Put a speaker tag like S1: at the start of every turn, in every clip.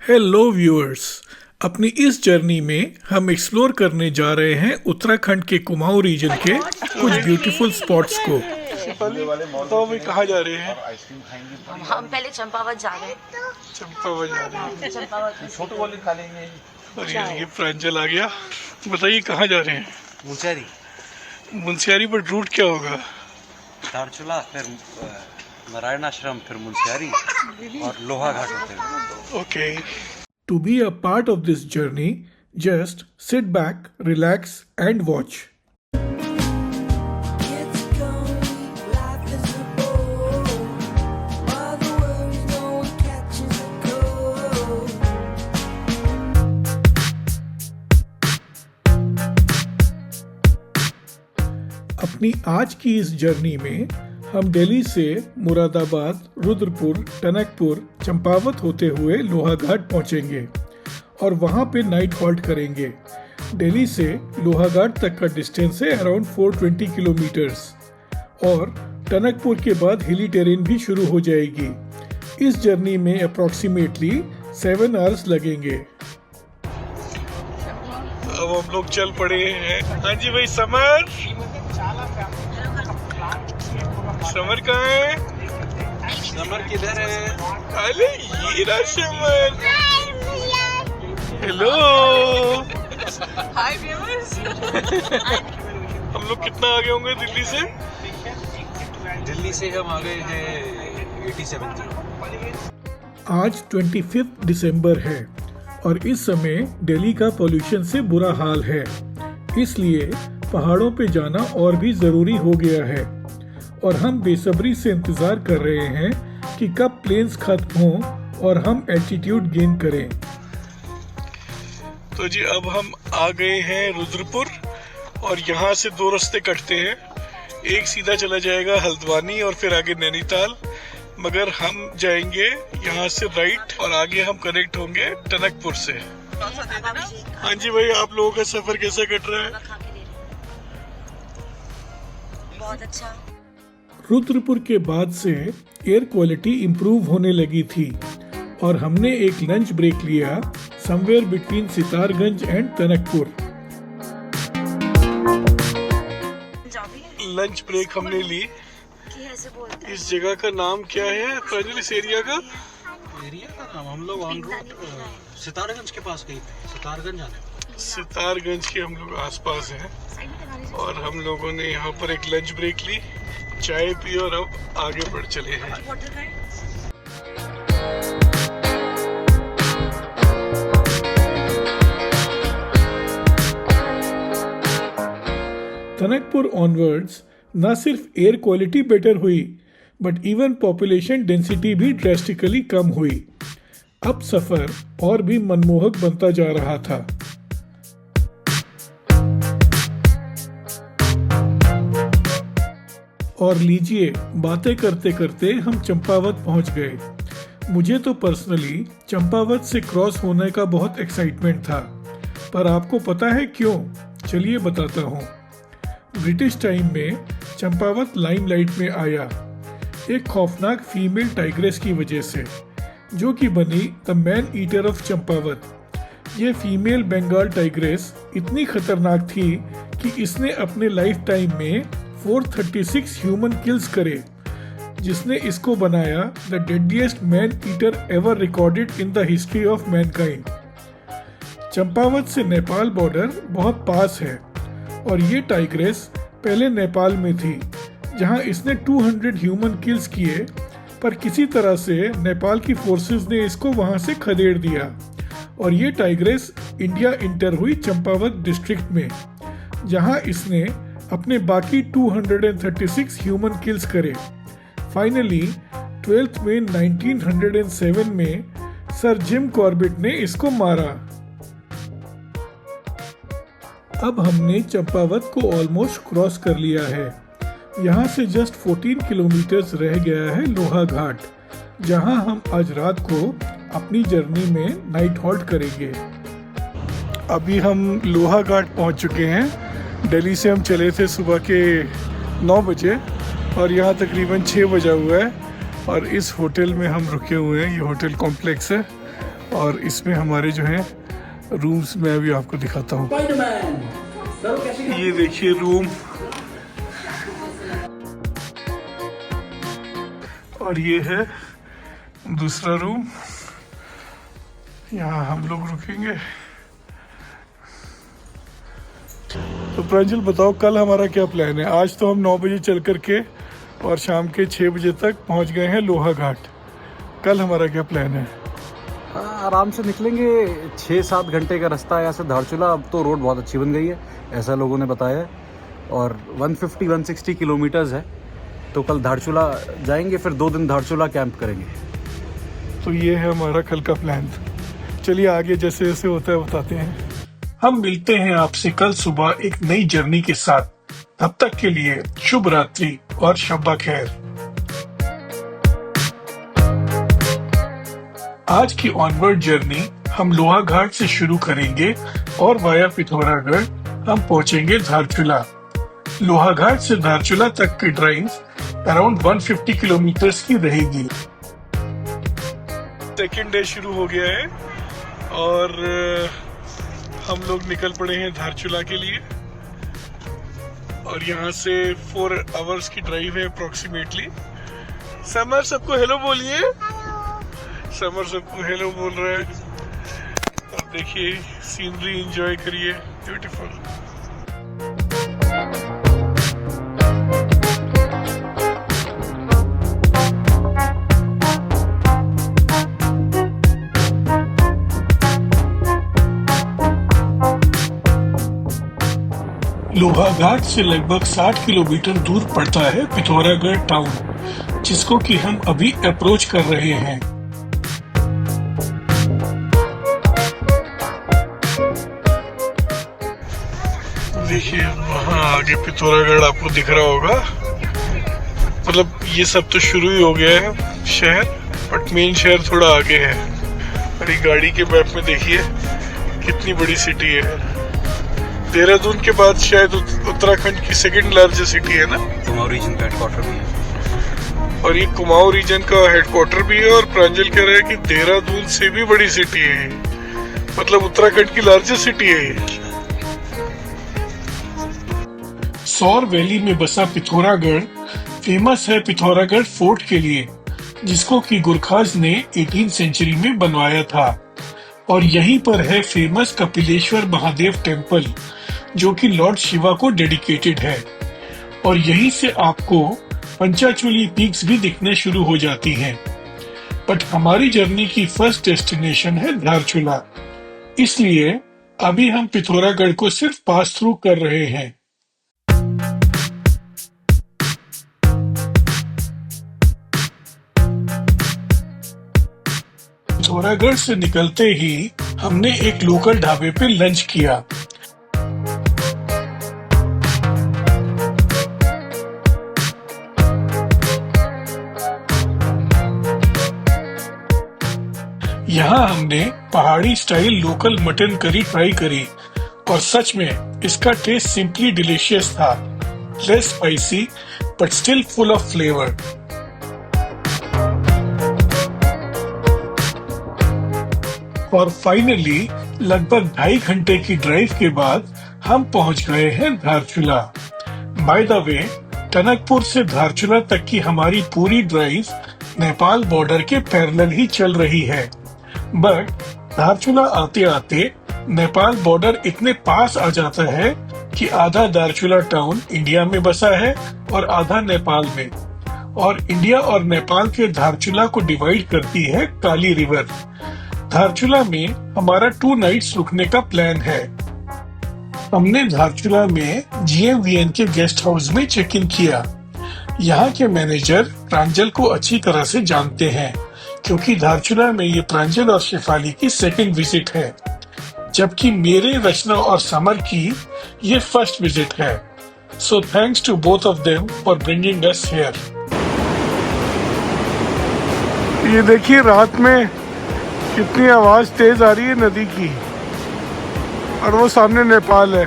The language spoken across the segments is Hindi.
S1: हेलो व्यूअर्स, अपनी इस जर्नी में हम एक्सप्लोर करने जा रहे हैं उत्तराखंड के कुमाऊं रीजन के कुछ ब्यूटीफुल स्पॉट्स को। तो अभी कहाँ जा रहे हैं?
S2: हम पहले चंपावत जा रहे हैं।
S1: चंपावत जा रहे हैं।
S2: चंपावत
S3: छोटू वाली खा लेंगे।
S1: और ये प्रांजल आ गया। बताइए कहाँ जा रहे हैं?
S3: मुंशियारी,
S1: मुंशियारी, पर रूट क्या होगा?
S3: धारचूला, फिर नारायण आश्रम, फिर मुंशियारी और लोहा घाट होते हैं।
S1: Okay. To be a part of this journey, just sit back, relax and watch. अपनी आज की इस जर्नी में हम दिल्ली से मुरादाबाद, रुद्रपुर, टनकपुर, चंपावत होते हुए लोहाघाट पहुंचेंगे और वहां पे नाइट हॉल्ट करेंगे। दिल्ली से लोहाघाट तक का डिस्टेंस है अराउंड 420 किलोमीटर्स और टनकपुर के बाद हिली टेरेन भी शुरू हो जाएगी। इस जर्नी में अप्रॉक्सीमेटली 7 आवर्स लगेंगे। अब हम लोग चल पड़े हैं। हाँ जी भाई, समर कहाँ है?
S3: समर किधर है?
S1: अरे ये रहा समर। हेलो,
S2: हाय व्यूअर्स।
S1: हम लोग कितना आगे होंगे दिल्ली से?
S3: दिल्ली से हम आ गए हैं 87।
S1: आज 25 दिसंबर है और इस समय दिल्ली का पोल्यूशन से बुरा हाल है, इसलिए पहाड़ों पे जाना और भी जरूरी हो गया है और हम बेसब्री से इंतजार कर रहे हैं कि कब प्लेन्स खत्म हों और हम एल्टीट्यूड गेन करें। तो जी अब हम आ गए हैं रुद्रपुर और यहाँ से 2 रास्ते कटते हैं। एक सीधा चला जाएगा हल्द्वानी और फिर आगे नैनीताल, मगर हम जाएंगे यहाँ से राइट और आगे हम कनेक्ट होंगे टनकपुर से। हाँ जी भाई, आप लोगों का सफर कैसा कट रहा है?
S2: बहुत अच्छा।
S1: रुद्रपुर के बाद से एयर क्वालिटी इम्प्रूव होने लगी थी और हमने एक लंच ब्रेक लिया somewhere between Sitarganj and Tanakpur. Lunch break हमने ली। इस जगह का नाम क्या है प्रांजल? इस एरिया का
S3: नाम हम लोग ऑन रूट सितारगंज के पास गए थे। सितारगंज आने,
S1: सितारगंज के हम लोग आसपास हैं और हम लोगों ने यहाँ पर एक लंच ब्रेक ली, चाय पी और अब आगे बढ़ चले हैं। टनकपुर ऑनवर्ड्स न सिर्फ एयर क्वालिटी बेटर हुई बट इवन पॉपुलेशन डेंसिटी भी ड्रेस्टिकली कम हुई। अब सफर और भी मनमोहक बनता जा रहा था। और लीजिए, बातें करते करते हम चंपावत पहुंच गए। मुझे तो पर्सनली चंपावत से क्रॉस होने का बहुत एक्साइटमेंट था, पर आपको पता है क्यों? चलिए बताता हूँ। ब्रिटिश टाइम में चंपावत लाइमलाइट में आया एक खौफनाक फीमेल टाइग्रेस की वजह से, जो कि बनी the man eater of Champawat. ये फीमेल बंगाल टाइग्रेस इतनी खतरनाक थी कि इसने अपने लाइफ टाइम में 436 ह्यूमन किल्स करे, जिसने इसको बनाया the deadliest man eater ever recorded in the history of Mankind. Champawat से नेपाल बॉर्डर बहुत पास है और ये टाइग्रेस पहले नेपाल में थी, जहां इसने 200 ह्यूमन किल्स किए, पर किसी तरह से नेपाल की फोर्सेस ने इसको वहां से खदेड़ दिया और ये टाइग्रेस इंडिया इंटर हुई चंपावत डिस्ट्रिक्ट में, जहां इसने अपने बाकी 236 ह्यूमन किल्स करे। फाइनली 12 मई 1907 में सर जिम कॉर्बेट ने इसको मारा। अब हमने चंपावत को ऑलमोस्ट क्रॉस कर लिया है। यहाँ से जस्ट 14 किलोमीटर्स रह गया है लोहा घाट, जहाँ हम आज रात को अपनी जर्नी में नाइट हॉल्ट करेंगे। अभी हम लोहा घाट पहुँच चुके हैं। दिल्ली से हम चले थे सुबह के 9 बजे और यहाँ तकरीबन 6 बजा हुआ है और इस होटल में हम रुके हुए हैं। ये होटल कॉम्प्लेक्स है और इसमें हमारे जो हैं रूम्स मैं अभी आपको दिखाता हूँ। ये देखिए रूम, और ये है दूसरा रूम, यहाँ हम लोग रुकेंगे। तो प्रांजल बताओ कल हमारा क्या प्लान है? आज तो हम 9 बजे चल करके और शाम के 6 बजे तक पहुंच गए हैं लोहा घाट। कल हमारा क्या प्लान है?
S4: आराम से निकलेंगे, 6-7 घंटे का रास्ता है यहाँ से धारचूला। अब तो रोड बहुत अच्छी बन गई है, ऐसा लोगों ने बताया है, और 150-160 किलोमीटर्स है। तो कल धारचूला जाएंगे, फिर 2 दिन धारचूला कैंप करेंगे।
S1: तो ये है हमारा कल का प्लान। चलिए आगे जैसे जैसे होता है बताते हैं। हम मिलते हैं आपसे कल सुबह एक नई जर्नी के साथ। तब तक के लिए शुभ रात्रि और शब्बा खैर। आज की ऑनवर्ड जर्नी हम लोहा घाट से शुरू करेंगे और वाया पिथौरागढ़ हम पहुंचेंगे धारचूला। लोहा घाट से धारचूला तक की ड्राइव अराउंड 150 किलोमीटर्स की रहेगी। सेकेंड डे शुरू हो गया है और हम लोग निकल पड़े हैं धारचूला के लिए, और यहाँ से 4 आवर्स की ड्राइव है अप्रोक्सीमेटली। समर सबको हेलो बोलिए। समर सबको हेलो बोल रहा है। अब देखिए सीनरी एंजॉय करिए, ब्यूटीफुल। लोहा घाट से लगभग 60 किलोमीटर दूर पड़ता है पिथौरागढ़ टाउन, जिसको कि हम अभी अप्रोच कर रहे हैं। देखिए वहाँ आगे पिथौरागढ़ आपको दिख रहा होगा। मतलब ये सब तो शुरू ही हो गया है शहर, बट मेन शहर थोड़ा आगे है। और ये गाड़ी के मैप में देखिए कितनी बड़ी सिटी है। देहरादून के बाद शायद उत्तराखंड की सेकंड लार्जेस्ट सिटी है ना।
S3: कुमाऊं रीजन का हेडक्वार्टर भी है,
S1: और ये कुमाऊं रीजन का हेडक्वार्टर भी है। और प्रांजल कह रहा है कि देहरादून से भी बड़ी सिटी है, मतलब उत्तराखंड की लार्जेस्ट सिटी है ये। सौर वैली में बसा पिथौरागढ़ फेमस है पिथौरागढ़ फोर्ट के लिए, जिसको कि गुरखाज ने 18वीं सेंचुरी में बनवाया था। और यहीं पर है फेमस कपिलेश्वर महादेव टेम्पल, जो कि लॉर्ड शिवा को डेडिकेटेड है। और यहीं से आपको पंचाचूली पीक्स भी दिखने शुरू हो जाती हैं। बट हमारी जर्नी की फर्स्ट डेस्टिनेशन है धारचूला, इसलिए अभी हम पिथौरागढ़ को सिर्फ पास थ्रू कर रहे हैं। पिथौरागढ़ से निकलते ही हमने एक लोकल ढाबे पे लंच किया। यहाँ हमने पहाड़ी style local mutton curry try करी, और सच में इसका टेस्ट सिंपली डिलीशियस था। Less spicy but still full of flavour. और फाइनली लगभग 2.5 घंटे की ड्राइव के बाद हम पहुंच गए हैं Dharchula. By the way, Tanakpur से धारचूला तक की हमारी पूरी ड्राइव नेपाल बॉर्डर के पैरेलल ही चल रही है। बट धारचूला आते आते नेपाल बॉर्डर इतने पास आ जाता है कि आधा धारचूला टाउन इंडिया में बसा है और आधा नेपाल में। और इंडिया और नेपाल के धारचूला को डिवाइड करती है काली रिवर। धारचूला में हमारा 2 नाइट्स रुकने का प्लान है। हमने धारचूला में GMVN के गेस्ट हाउस में चेक इन किया। यहाँ के मैनेजर प्रांजल को अच्छी तरह से जानते हैं, क्योंकि धारचूला में ये प्रांजल और शेफाली की सेकंड विजिट है, जबकि मेरे, रचना और समर की ये फर्स्ट विजिट है। So thanks to both of them for bringing us here. ये देखिए रात में कितनी आवाज तेज आ रही है नदी की, और वो सामने नेपाल है।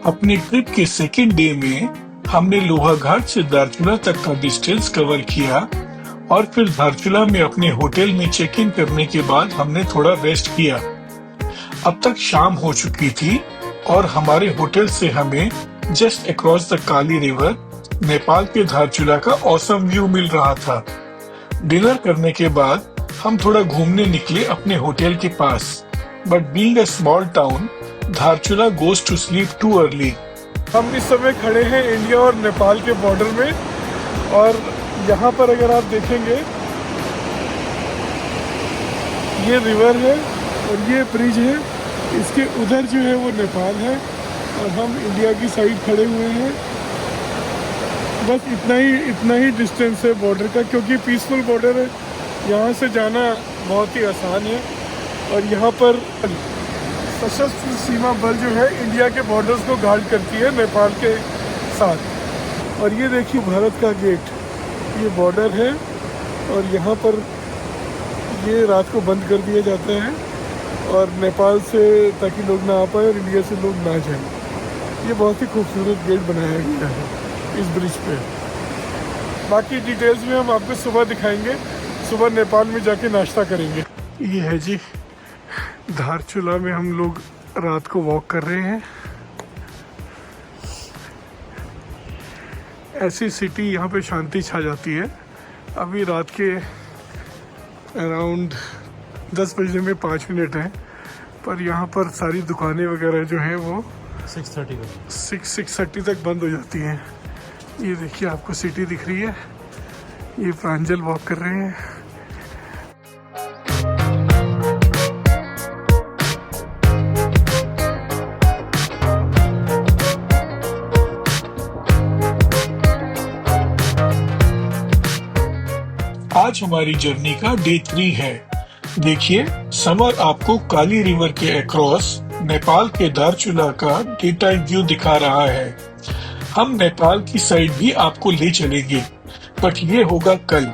S1: अपने ट्रिप के सेकेंड डे में हमने लोहा घाट से धारचूला तक का डिस्टेंस कवर किया और फिर धारचूला में अपने होटल में चेक इन करने के बाद हमने थोड़ा रेस्ट किया। अब तक शाम हो चुकी थी और हमारे होटल से हमें just across the Kali river Nepal के धारचूला का ऑसम व्यू मिल रहा था। डिनर करने के बाद हम थोड़ा घूमने निकले अपने होटल के पास, but being a small town Dharchula goes to sleep too early. हम इस समय खड़े हैं इंडिया और नेपाल के बॉर्डर में, और यहाँ पर अगर आप देखेंगे ये रिवर है और ये ब्रिज है, इसके उधर जो है वो नेपाल है और हम इंडिया की साइड खड़े हुए हैं। बस इतना ही डिस्टेंस है बॉर्डर का, क्योंकि पीसफुल बॉर्डर है, यहाँ से जाना बहुत ही आसान है। और यहाँ पर सशस्त्र सीमा बल जो है इंडिया के बॉर्डर्स को गार्ड करती है नेपाल के साथ। और ये देखिए भारत का गेट, ये बॉर्डर है और यहाँ पर ये रात को बंद कर दिया जाता है और नेपाल से ताकि लोग ना आ पाए और इंडिया से लोग ना जाएं। ये बहुत ही खूबसूरत गेट बनाया गया है इस ब्रिज पे। बाकी डिटेल्स में हम आपको सुबह दिखाएंगे, सुबह नेपाल में जाके नाश्ता करेंगे। ये है जी धारचूला में हम लोग रात को वॉक कर रहे हैं। ऐसी सिटी यहाँ पे शांति छा जाती है। अभी रात के अराउंड 10 बजने में 5 मिनट हैं, पर यहाँ पर सारी दुकानें वगैरह जो हैं वो 6:30 तक बंद हो जाती हैं। ये देखिए आपको सिटी दिख रही है, ये प्रांजल वॉक कर रहे हैं। आज हमारी जर्नी का डे 3 है। देखिए समर आपको काली रिवर के अक्रॉस नेपाल के धारचूला का डे टाइम व्यू दिखा रहा है। हम नेपाल की साइड भी आपको ले चलेंगे, बट ये होगा कल,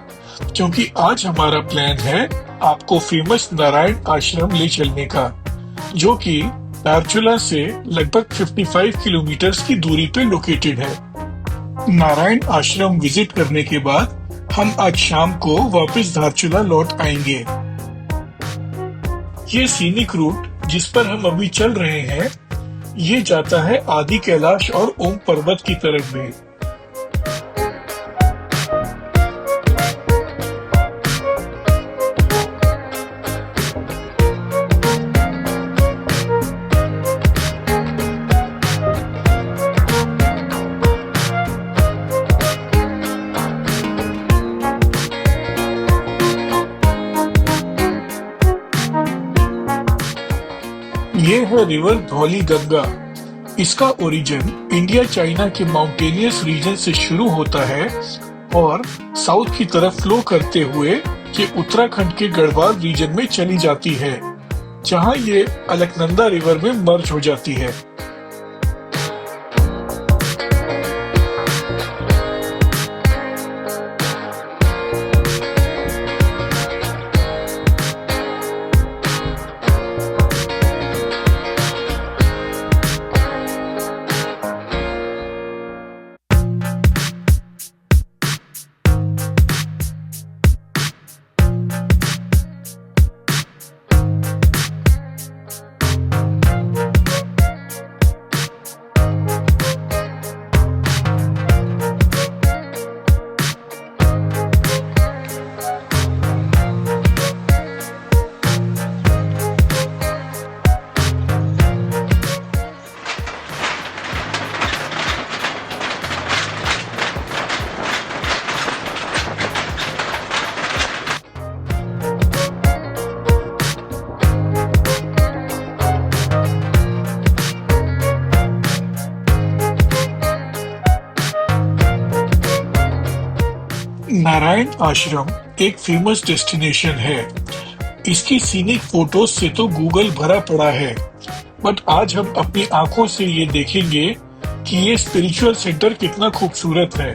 S1: क्योंकि आज हमारा प्लान है आपको फेमस नारायण आश्रम ले चलने का, जो कि धारचूला से लगभग 55 किलोमीटर की दूरी पे लोकेटेड है। नारायण आश्रम विजिट करने के बाद हम आज शाम को वापस धारचूला लौट आएंगे। ये सीनिक रूट जिस पर हम अभी चल रहे हैं, ये जाता है आदि कैलाश और ओम पर्वत की तरफ में। ये है रिवर धौली गंगा। इसका ओरिजिन इंडिया चाइना के माउंटेनियस रीजन से शुरू होता है और साउथ की तरफ फ्लो करते हुए ये उत्तराखंड के गढ़वाल रीजन में चली जाती है, जहां ये अलकनंदा रिवर में मर्ज हो जाती है। नारायण आश्रम एक फेमस डेस्टिनेशन है। इसकी सीनिक फोटोज से तो गूगल भरा पड़ा है, बट आज हम अपनी आंखों से ये देखेंगे कि ये स्पिरिचुअल सेंटर कितना खूबसूरत है।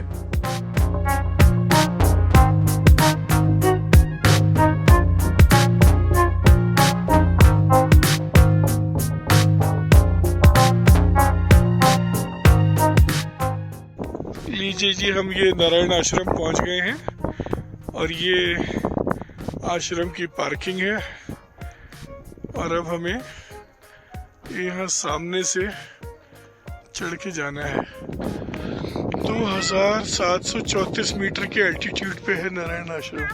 S1: लीजिए जी, हम ये नारायण आश्रम पहुंच गए हैं और ये आश्रम की पार्किंग है। और अब हमें यहाँ सामने से चढ़ के जाना है। 2734 मीटर के एल्टीट्यूड पे है नारायण आश्रम।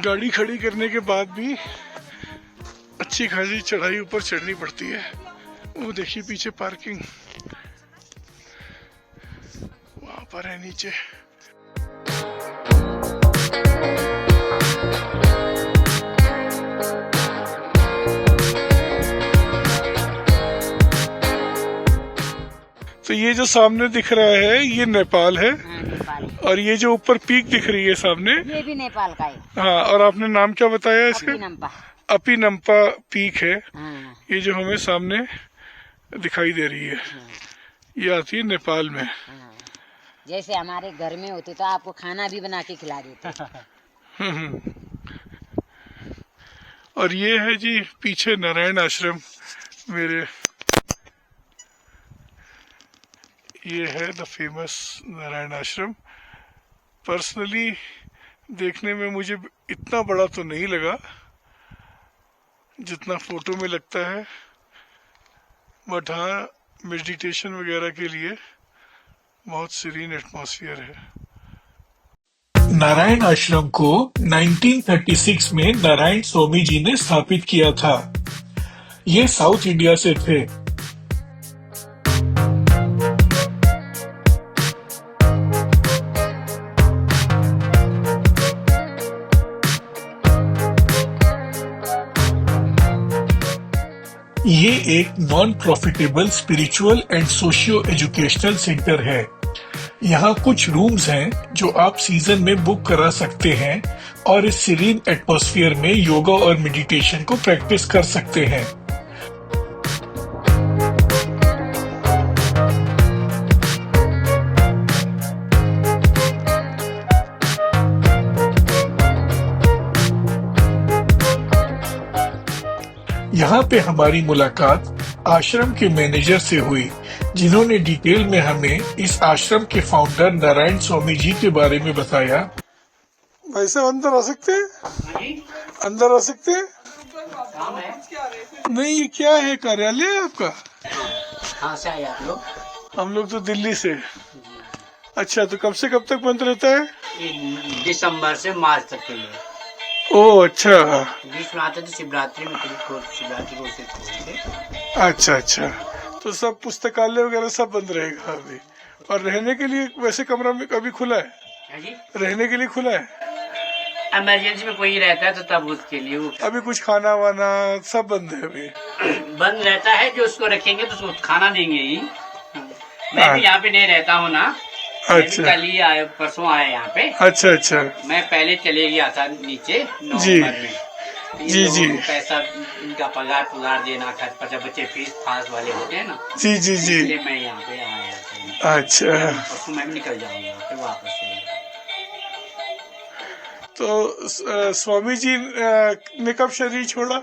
S1: गाड़ी खड़ी करने के बाद भी अच्छी खासी चढ़ाई ऊपर चढ़नी पड़ती है। वो देखिए पीछे पार्किंग वहां पर है नीचे। तो ये जो सामने दिख रहा है ये नेपाल है।
S5: नेपाल है।
S1: और ये जो ऊपर पीक दिख रही है सामने,
S5: ये भी नेपाल का है।
S1: हाँ, और आपने नाम क्या बताया इसका?
S5: अपिनम्पा।
S1: अपिनम्पा पीक है।
S5: हाँ।
S1: ये जो हमें सामने दिखाई दे रही है ये आती है नेपाल में।
S5: हाँ। जैसे हमारे घर में होते तो आपको खाना भी बना के खिला देते।
S1: और ये है जी पीछे नारायण आश्रम मेरे। ये है द फेमस नारायण आश्रम। पर्सनली देखने में मुझे इतना बड़ा तो नहीं लगा जितना फोटो में लगता है, बट हाँ मेडिटेशन वगैरह के लिए बहुत सीरीन एटमॉस्फेयर है। नारायण आश्रम को 1936 में नारायण स्वामी जी ने स्थापित किया था। ये साउथ इंडिया से थे। ये एक non profitable spiritual and socio educational centre है। यहाँ कुछ रूम्स हैं जो आप सीजन में बुक करा सकते हैं और इस सीरीन एटमॉस्फेयर में योगा और मेडिटेशन को प्रैक्टिस कर सकते हैं। यहाँ पे हमारी मुलाकात आश्रम के मैनेजर से हुई, जिन्होंने डिटेल में हमें इस आश्रम के फाउंडर नारायण स्वामी जी के बारे में बताया। भाई साहब अंदर आ सकते हैं? अंदर आ सकते हैं? नहीं, ये क्या है, कार्यालय है आपका?
S5: कहाँ से आए आप लोग?
S1: हम लोग तो दिल्ली से। अच्छा, तो कब से कब तक बंद रहता है?
S5: दिसंबर से मार्च तक के लिए।
S1: ओह अच्छा।
S5: बीच में आते थे शिवरात्रि में, शिवरात्रि को उसे खोलते।
S1: अच्छा अच्छा, तो सब पुस्तकालय वगैरह सब बंद रहेगा अभी। और रहने के लिए वैसे कमरा में कभी खुला है?
S5: जी?
S1: रहने के लिए खुला है?
S5: इमरजेंसी में कोई रहता है तो तब उसके लिए वो
S1: अभी कुछ खाना वाना सब बंद है अभी?
S5: बंद रहता है। जो उसको रखेंगे तो उसको खाना देंगे ही। मैं भी यहाँ पे नहीं रहता हूँ ना।
S1: अच्छा।
S5: कल ही आया, परसों आया यहाँ पे।
S1: अच्छा अच्छा।
S5: मैं पहले चले गया था नीचे
S1: जी
S5: नवंबर में।
S1: जी जी।
S5: पैसा इनका पगार देना, खर्च पर्चा, बच्चे फीस फास वाले होते हैं ना।
S1: जी जी जी।
S5: इसलिए मैं यहाँ पे आया था।
S1: अच्छा,
S5: परसों मैं भी निकल जाऊंगा फिर वापस।
S1: तो स्वामी जी ने कब शरीर छोड़ा?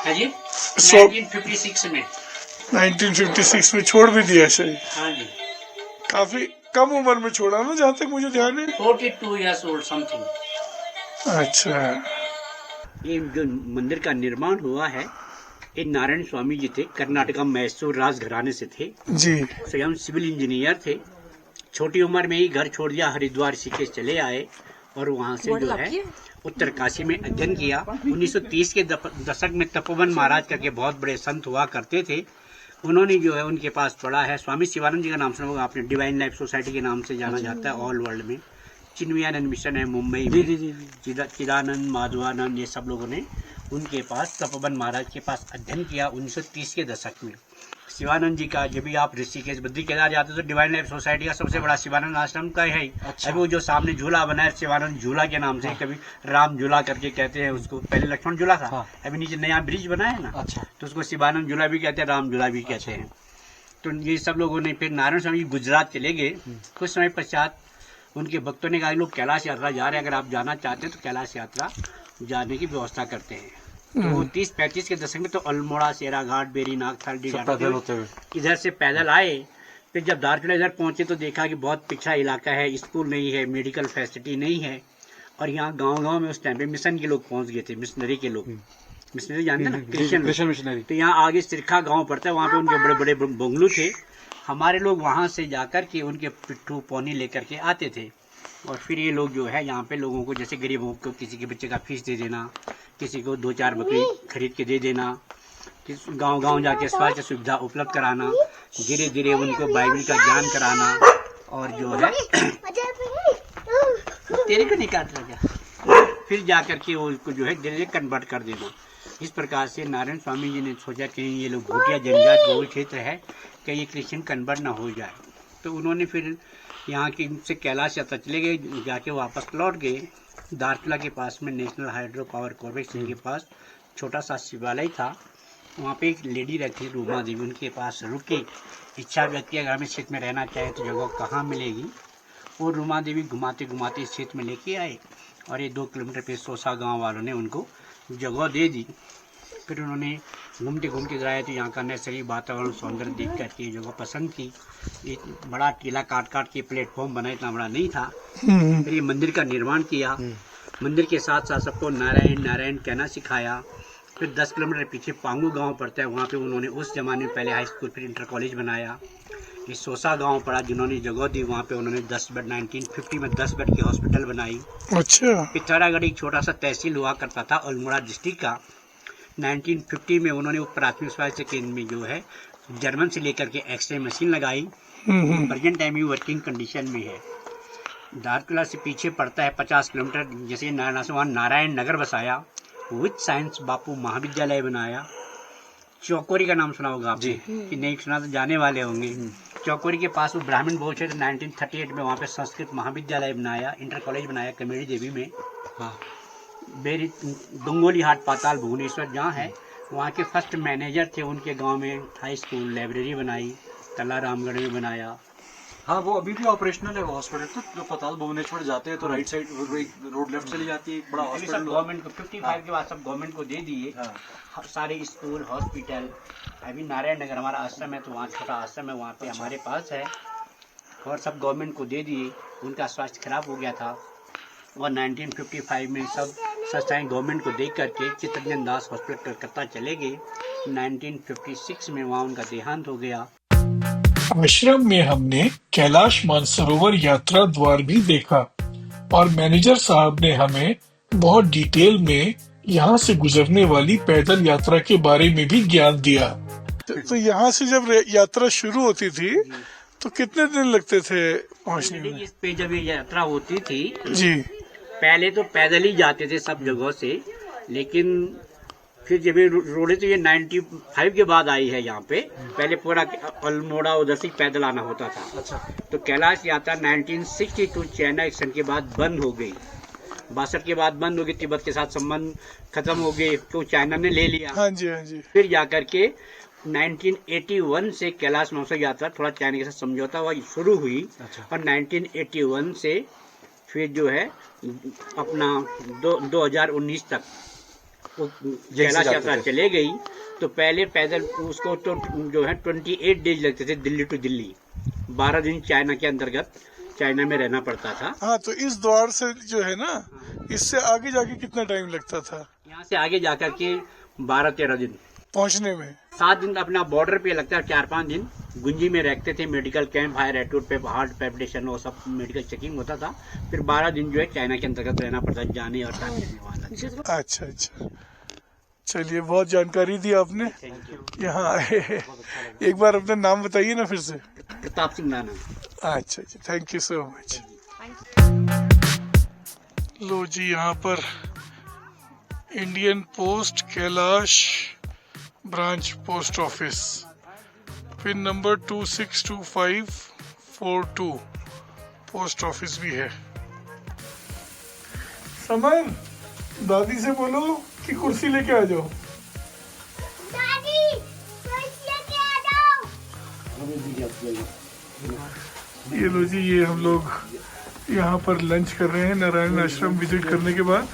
S5: हाँ जी, 1956 में।
S1: 1956 में छोड़ भी दिया शरीर?
S5: हाँ जी।
S1: काफी कम उम्र में छोड़ा ना, जहाँ तक मुझे ध्यान है।
S5: 42 years old something।
S1: अच्छा।
S5: ये जो मंदिर का निर्माण हुआ है, ये नारायण स्वामी जी थे, कर्नाटका मैसूर राजघराने से थे
S1: जी।
S5: स्वयं सिविल इंजीनियर थे। छोटी उम्र में ही घर छोड़ दिया, हरिद्वार ऋषिकेश चले आए और वहाँ से जो है उत्तर काशी में अध्ययन किया। 1930 के दशक में तपोवन महाराज करके बहुत बड़े संत हुआ करते थे। उन्होंने जो है उनके पास पढ़ा है। स्वामी शिवानंद जी का नाम सुना होगा आपने, डिवाइन लाइफ सोसाइटी के नाम से जाना जाता है ऑल वर्ल्ड में। चिन्मयानंद मिशन है मुंबई में, चिदानंद, माधवानंद, ये सब लोगों ने उनके पास तपोवन महाराज के पास अध्ययन किया 1930 के दशक में। शिवानंद जी का जब भी आप ऋषिकेश बद्री केदार जाते तो डिवाइन लाइफ सोसाइटी का सबसे बड़ा शिवानंद आश्रम का है। अच्छा। अभी वो जो सामने झूला बना है शिवानंद झूला के नाम से, कभी राम झूला करके कहते हैं उसको, पहले लक्ष्मण झूला था। अभी नीचे नया ब्रिज बना है ना। अच्छा। तो उसको शिवानंद झूला भी कहते हैं, राम झूला भी कहते हैं। तो ये सब लोगों ने फिर नारायण स्वामी गुजरात चले गए। कुछ समय पश्चात उनके भक्तों ने कहा लोग कैलाश यात्रा जा रहे हैं, अगर आप जाना चाहते हैं तो कैलाश यात्रा जाने की व्यवस्था करते हैं। तो 30-35 के दशक में तो अल्मोड़ा, सेराघाट, बेरीनाग, थलडी इधर से पैदल आए। फिर जब धारचूला इधर पहुंचे तो देखा कि बहुत पिछड़ा इलाका है, स्कूल नहीं है, मेडिकल फैसिलिटी नहीं है, और यहाँ गांव-गांव में उस टाइम पे मिशन के लोग पहुंच गए थे, मिशनरी के लोग। मिशनरी जानते ना, क्रिश्चियन मिशनरी। तो यहाँ आगे सिरखा गांव पड़ता है, वहाँ पे उनके बड़े बड़े बंगलू थे। हमारे लोग वहाँ से जाकर के उनके पिट्ठू पौनी लेकर के आते थे, और फिर ये लोग जो है यहाँ पे लोगों को, जैसे गरीबों को किसी के बच्चे का फीस दे देना, किसी को 2-4 बकरी खरीद के दे देना, गांव-गांव जाके स्वास्थ्य सुविधा उपलब्ध कराना, धीरे धीरे उनको बाइबल का ज्ञान कराना, और जो है तेरे को नहीं काट रहा, फिर जाकर के उनको जो है धीरे धीरे कन्वर्ट कर देना। इस प्रकार से नारायण स्वामी जी ने सोचा कि ये लोग भूटिया जनजात बहुल क्षेत्र है, कि ये क्रिश्चियन कन्वर्ट ना हो जाए। तो उन्होंने फिर यहाँ की से कैलाश यात्रा चले गए, जाके वापस लौट गए। धारचूला के पास में नेशनल हाइड्रो पावर कॉर्पोरेशन के पास छोटा सा शिवालय था, वहाँ पे एक लेडी रहती है रूमा देवी, उनके पास रुके, इच्छा व्यक्त की अगर हमें क्षेत्र में रहना चाहे तो जगह कहाँ मिलेगी। और रूमा देवी घुमाते घुमाते इस क्षेत्र में लेके आए, और ये 2 किलोमीटर पे सोसा गांव वालों ने उनको जगह दे दी। फिर उन्होंने घूमते घूमते गए तो यहाँ का नैसर्गिक वातावरण सौंदर्य देख करके ये जगह पसंद की। एक बड़ा टीला काट काट के प्लेटफॉर्म बना, इतना बड़ा नहीं था। फिर ये मंदिर का निर्माण किया, मंदिर के साथ साथ सबको नारायण नारायण कहना सिखाया। फिर 10 किलोमीटर पीछे पांगू गांव पड़ता है, वहाँ पे उन्होंने उस जमाने में पहले हाई स्कूल फिर इंटर कॉलेज बनाया। ये सोसा गांव पड़ा, जिन्होंने जगह दी, वहाँ पे उन्होंने 10 बेड 1950 में 10 बेड की हॉस्पिटल बनाई।
S1: अच्छा।
S5: पिथौरागढ़ एक छोटा सा तहसील हुआ करता था अल्मोड़ा डिस्ट्रिक्ट का। 1950 में उन्होंने प्राथमिक स्वास्थ्य केंद्र में जो है जर्मन से लेकर के एक्सरे मशीन लगाई। प्रेजेंट टाइम में वर्किंग कंडीशन में है। धारचूला से पीछे पड़ता है 50 किलोमीटर, जैसे नारायण से वहाँ नारायण नगर बसाया, विद साइंस बापू महाविद्यालय बनाया। चौकोरी का नाम सुना होगा आपने, कि नहीं सुना तो जाने वाले होंगे। चौकोरी के पास वो ब्राह्मण बहुल क्षेत्र 1938 में वहाँ पे संस्कृत महाविद्यालय बनाया, इंटर कॉलेज बनाया कमेरी देवी में। हाँ, बेरी डोंगोली हाट पाताल भुवनेश्वर जहाँ है, वहाँ के फर्स्ट मैनेजर थे। उनके गांव में हाई स्कूल, लाइब्रेरी बनाई, तला रामगढ़ में बनाया।
S4: हाँ, वो अभी भी ऑपरेशनल है वो हॉस्पिटल। तो जो पाताल भुवनेश्वर जाते हैं तो राइट साइड रोड लेफ्ट चली जाती है, एक बड़ा हॉस्पिटल।
S5: गवर्नमेंट को 55 के बाद सब गवर्नमेंट को दे दिए। हाँ। सारे स्कूल, हॉस्पिटल। अभी नारायण नगर हमारा आश्रम है, तो वहाँ छोटा आश्रम है, वहाँ पे हमारे पास है, और सब गवर्नमेंट को दे दिए। उनका स्वास्थ्य खराब हो गया था, और 1955 में सब संस्थाएं गवर्नमेंट को देख करके चित्तरंजन दास हॉस्पिटल कलकत्ता चले गए। 1956 में वहाँ उनका देहांत हो गया।
S1: आश्रम में हमने कैलाश मानसरोवर यात्रा द्वार भी देखा, और मैनेजर साहब ने हमें बहुत डिटेल में यहाँ से गुजरने वाली पैदल यात्रा के बारे में भी ज्ञान दिया। तो यहाँ से जब यात्रा शुरू होती थी तो कितने दिन लगते थे पहुँचने में?
S5: इस पे जब ये यात्रा होती थी
S1: जी,
S5: पहले तो पैदल ही जाते थे सब जगह से, लेकिन फिर जब ये रोडे तो ये 95 के बाद आई है यहाँ पे। पहले पूरा अल्मोड़ा उधर से पैदल आना होता था। अच्छा। तो कैलाश यात्रा 1962 चाइना एक्शन के बाद बंद हो गई। 62 के बाद बंद हो गई, तिब्बत के साथ संबंध खत्म हो गए, तो चाइना ने ले लिया।
S1: हाँ जी, हाँ जी।
S5: फिर जाकर के 1981 से कैलाश मानसरोवर यात्रा थोड़ा चाइना के साथ समझौता हुआ शुरू हुई। अच्छा। और 1981 से फिर जो है अपना 2019 तक कैलाश यात्रा चले गई। तो पहले पैदल उसको तो जो है 28 डेज लगते थे दिल्ली टू दिल्ली, 12 दिन चाइना के अंतर्गत चाइना में रहना पड़ता था।
S1: हाँ, तो इस द्वार से जो है ना, इससे आगे जाके कितना टाइम लगता था?
S5: यहाँ से आगे जाकर के 12-13 दिन
S1: पहुँचने में।
S5: 7 दिन अपना बॉर्डर पे लगता है, 4-5 दिन गुंजी में रहते थे, मेडिकल कैंप, हायर एटीट्यूड पे हार्ट पैल्पिटेशन और सब मेडिकल चेकिंग होता था। फिर 12 दिन जो है चाइना के अंतर्गत रहना पड़ता है, जाने और आने वाला।
S1: अच्छा अच्छा, चलिए, बहुत जानकारी दी आपने। यहाँ आए, एक बार अपना नाम बताइए ना फिर से।
S5: प्रताप सिंह राणा।
S1: अच्छा अच्छा, थैंक यू सो मच। लो जी, यहाँ पर Indian post Kailash branch post office, pin number 262542 post office भी है। समन, दादी से बोलो कि कुर्सी लेके आ जाओ।
S6: दादी, कुर्सी लेके आ जाओ।
S1: ये लो जी, ये हम लोग यहाँ पर लंच कर रहे हैं नारायण आश्रम विजिट करने के बाद।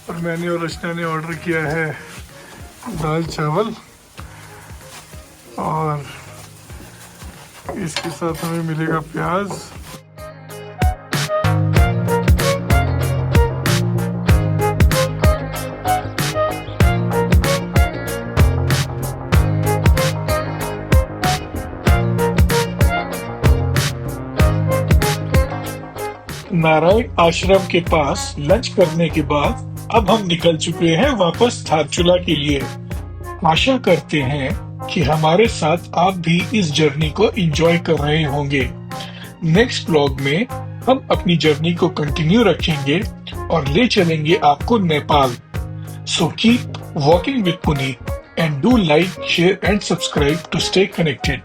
S1: और मैंने और रचना ने ऑर्डर किया है दाल चावल, और इसके साथ हमें मिलेगा प्याज। नारायण आश्रम के पास लंच करने के बाद अब हम निकल चुके हैं वापस धारचूला के लिए। आशा करते हैं कि हमारे साथ आप भी इस जर्नी को एंजॉय कर रहे होंगे। नेक्स्ट ब्लॉग में हम अपनी जर्नी को कंटिन्यू रखेंगे और ले चलेंगे आपको Nepal. So keep walking with Puneet and do like, share and subscribe to stay connected.